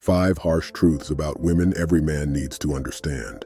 5 harsh truths about women every man needs to understand.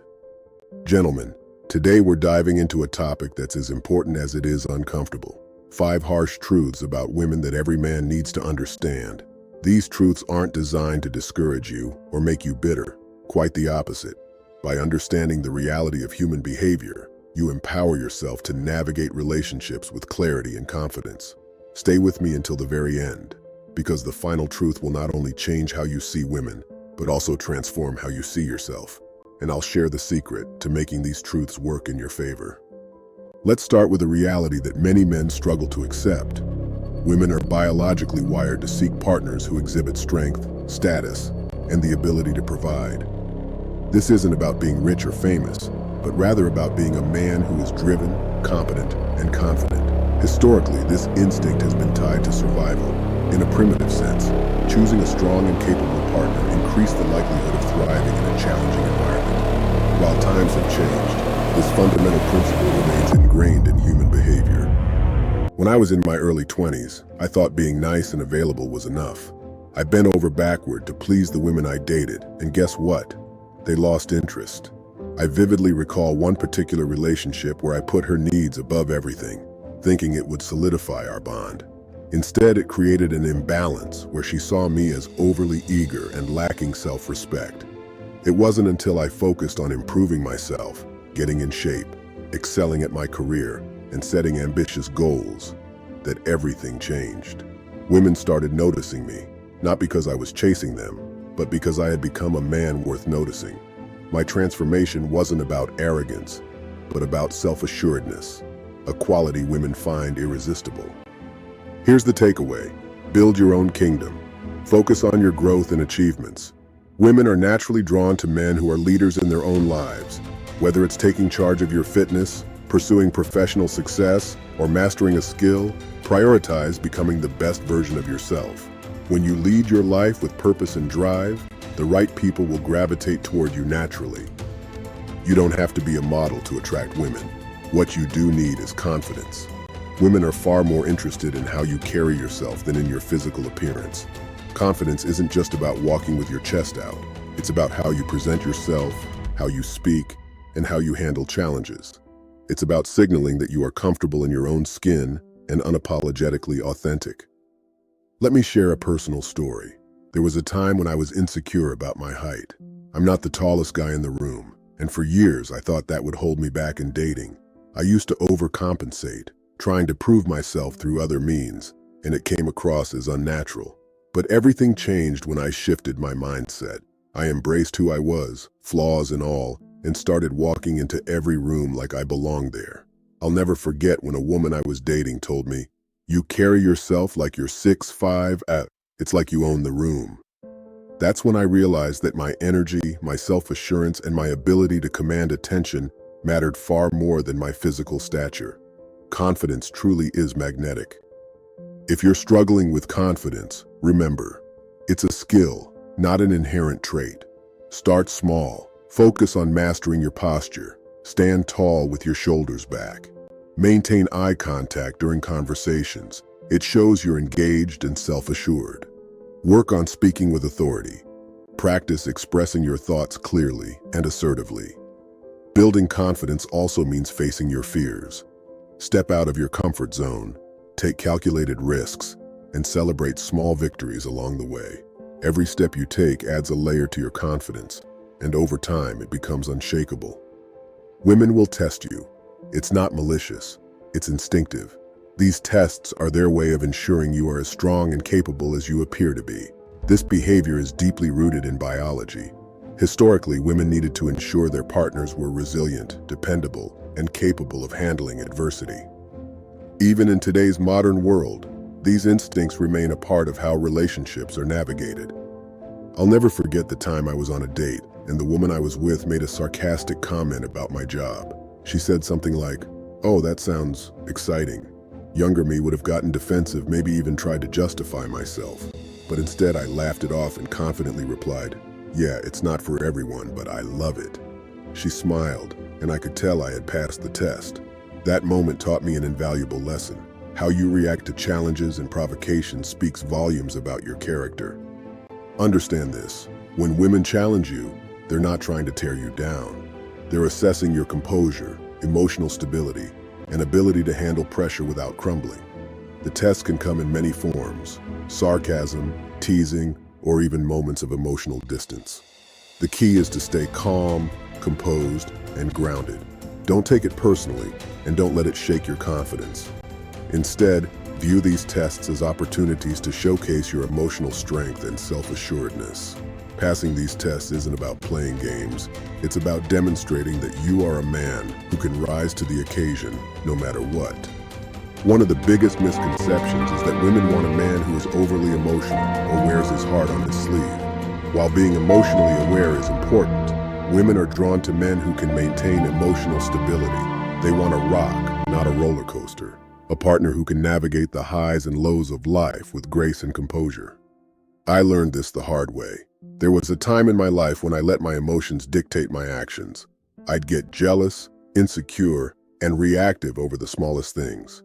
Gentlemen, today we're diving into a topic that's as important as it is uncomfortable. 5 harsh truths about women that every man needs to understand. These truths aren't designed to discourage you or make you bitter. Quite the opposite. By understanding the reality of human behavior, you empower yourself to navigate relationships with clarity and confidence. Stay with me until the very end, because the final truth will not only change how you see women, but also transform how you see yourself. And I'll share the secret to making these truths work in your favor. Let's start with a reality that many men struggle to accept. Women are biologically wired to seek partners who exhibit strength, status, and the ability to provide. This isn't about being rich or famous, but rather about being a man who is driven, competent, and confident. Historically, this instinct has been tied to survival. In a primitive sense, choosing a strong and capable partner increased the likelihood of thriving in a challenging environment. While times have changed, this fundamental principle remains ingrained in human behavior. When I was in my early 20s, I thought being nice and available was enough. I bent over backward to please the women I dated, and guess what? They lost interest. I vividly recall one particular relationship where I put her needs above everything, thinking it would solidify our bond. Instead, it created an imbalance where she saw me as overly eager and lacking self-respect. It wasn't until I focused on improving myself, getting in shape, excelling at my career, and setting ambitious goals, that everything changed. Women started noticing me, not because I was chasing them, but because I had become a man worth noticing. My transformation wasn't about arrogance, but about self-assuredness, a quality women find irresistible. Here's the takeaway. Build your own kingdom. Focus on your growth and achievements. Women are naturally drawn to men who are leaders in their own lives. Whether it's taking charge of your fitness, pursuing professional success, or mastering a skill, prioritize becoming the best version of yourself. When you lead your life with purpose and drive, the right people will gravitate toward you naturally. You don't have to be a model to attract women. What you do need is confidence. Women are far more interested in how you carry yourself than in your physical appearance. Confidence isn't just about walking with your chest out. It's about how you present yourself, how you speak, and how you handle challenges. It's about signaling that you are comfortable in your own skin and unapologetically authentic. Let me share a personal story. There was a time when I was insecure about my height. I'm not the tallest guy in the room, and for years I thought that would hold me back in dating. I used to overcompensate, trying to prove myself through other means, and it came across as unnatural. But everything changed when I shifted my mindset. I embraced who I was, flaws and all, and started walking into every room like I belonged there. I'll never forget when a woman I was dating told me, "You carry yourself like you're 6'5", it's like you own the room." That's when I realized that my energy, my self-assurance, and my ability to command attention mattered far more than my physical stature. Confidence truly is magnetic. If you're struggling with confidence, remember, it's a skill, not an inherent trait. Start small. Focus on mastering your posture. Stand tall with your shoulders back. Maintain eye contact during conversations. It shows you're engaged and self-assured. Work on speaking with authority. Practice expressing your thoughts clearly and assertively. Building confidence also means facing your fears. Step out of your comfort zone, take calculated risks, and celebrate small victories along the way. Every step you take adds a layer to your confidence, and over time it becomes unshakable. Women will test you. It's not malicious, it's instinctive. These tests are their way of ensuring you are as strong and capable as you appear to be. This behavior is deeply rooted in biology. Historically, women needed to ensure their partners were resilient, dependable, and capable of handling adversity. Even in today's modern world, these instincts remain a part of how relationships are navigated. I'll never forget the time I was on a date, and the woman I was with made a sarcastic comment about my job. She said something like, "Oh, that sounds exciting." Younger me would have gotten defensive, maybe even tried to justify myself. But instead I laughed it off and confidently replied, "Yeah, it's not for everyone, but I love it." She smiled, and I could tell I had passed the test. That moment taught me an invaluable lesson. How you react to challenges and provocations speaks volumes about your character. Understand this. When women challenge you, they're not trying to tear you down. They're assessing your composure, emotional stability, and ability to handle pressure without crumbling. The test can come in many forms: sarcasm, teasing, or even moments of emotional distance. The key is to stay calm, composed, and grounded. Don't take it personally, and don't let it shake your confidence. Instead, view these tests as opportunities to showcase your emotional strength and self-assuredness. Passing these tests isn't about playing games. It's about demonstrating that you are a man who can rise to the occasion no matter what. One of the biggest misconceptions is that women want a man who is overly emotional or wears his heart on his sleeve. While being emotionally aware is important, women are drawn to men who can maintain emotional stability. They want a rock, not a roller coaster. A partner who can navigate the highs and lows of life with grace and composure. I learned this the hard way. There was a time in my life when I let my emotions dictate my actions. I'd get jealous, insecure, and reactive over the smallest things.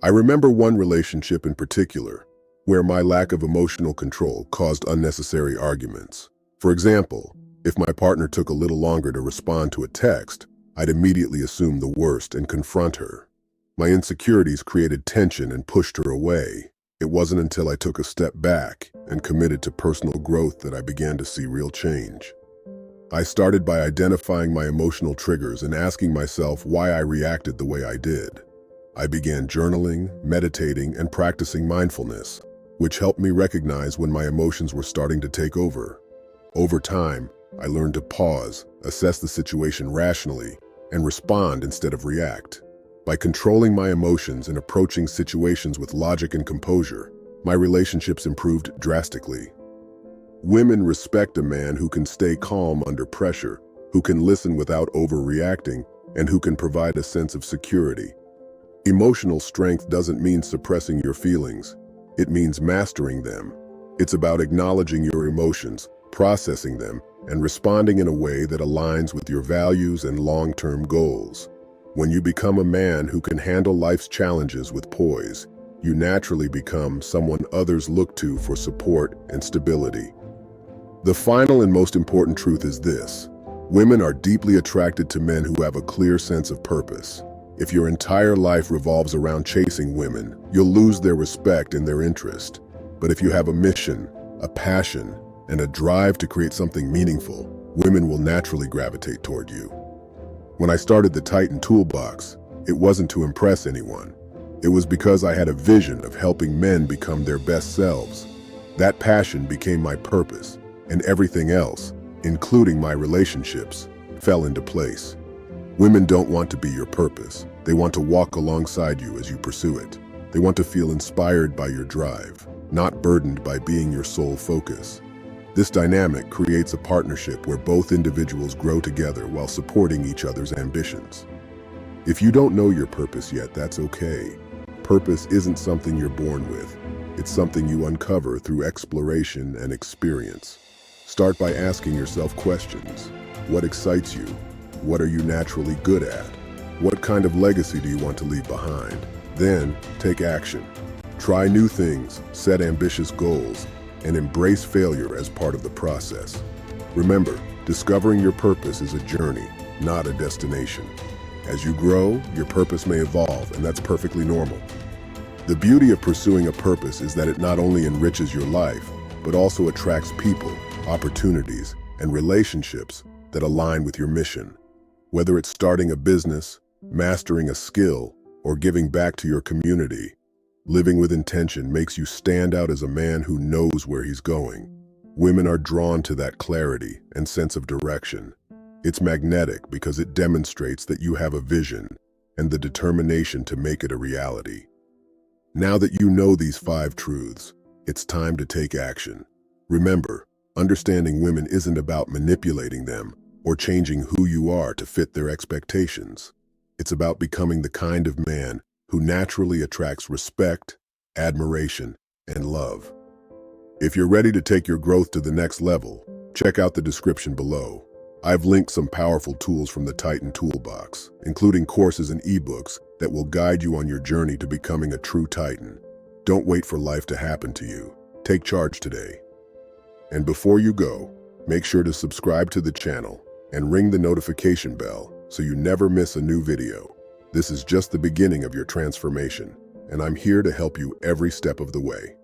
I remember one relationship in particular, where my lack of emotional control caused unnecessary arguments. For example, if my partner took a little longer to respond to a text, I'd immediately assume the worst and confront her. My insecurities created tension and pushed her away. It wasn't until I took a step back and committed to personal growth that I began to see real change. I started by identifying my emotional triggers and asking myself why I reacted the way I did. I began journaling, meditating, and practicing mindfulness, which helped me recognize when my emotions were starting to take over. Over time, I learned to pause, assess the situation rationally, and respond instead of react. By controlling my emotions and approaching situations with logic and composure, my relationships improved drastically. Women respect a man who can stay calm under pressure, who can listen without overreacting, and who can provide a sense of security. Emotional strength doesn't mean suppressing your feelings. It means mastering them. It's about acknowledging your emotions, processing them, and responding in a way that aligns with your values and long-term goals. When you become a man who can handle life's challenges with poise, you naturally become someone others look to for support and stability. The final and most important truth is this: women are deeply attracted to men who have a clear sense of purpose. If your entire life revolves around chasing women, you'll lose their respect and their interest. But if you have a mission, a passion, and a drive to create something meaningful, women will naturally gravitate toward you. When I started the Titan Toolbox, it wasn't to impress anyone. It was because I had a vision of helping men become their best selves. That passion became my purpose, and everything else, including my relationships, fell into place. Women don't want to be your purpose. They want to walk alongside you as you pursue it. They want to feel inspired by your drive, not burdened by being your sole focus. This dynamic creates a partnership where both individuals grow together while supporting each other's ambitions. If you don't know your purpose yet, that's okay. Purpose isn't something you're born with. It's something you uncover through exploration and experience. Start by asking yourself questions. What excites you? What are you naturally good at? What kind of legacy do you want to leave behind? Then, take action. Try new things, set ambitious goals, and embrace failure as part of the process. Remember, discovering your purpose is a journey, not a destination. As you grow, your purpose may evolve, and that's perfectly normal. The beauty of pursuing a purpose is that it not only enriches your life, but also attracts people, opportunities, and relationships that align with your mission. Whether it's starting a business, mastering a skill, or giving back to your community, living with intention makes you stand out as a man who knows where he's going. Women are drawn to that clarity and sense of direction. It's magnetic because it demonstrates that you have a vision and the determination to make it a reality. Now that you know these 5 truths, it's time to take action. Remember, understanding women isn't about manipulating them or changing who you are to fit their expectations. It's about becoming the kind of man who naturally attracts respect, admiration, and love. If you're ready to take your growth to the next level, check out the description below. I've linked some powerful tools from the Titan Toolbox, including courses and ebooks that will guide you on your journey to becoming a true Titan. Don't wait for life to happen to you. Take charge today. And before you go, Make sure to subscribe to the channel and ring the notification bell so you never miss a new video. This is just the beginning of your transformation, and I'm here to help you every step of the way.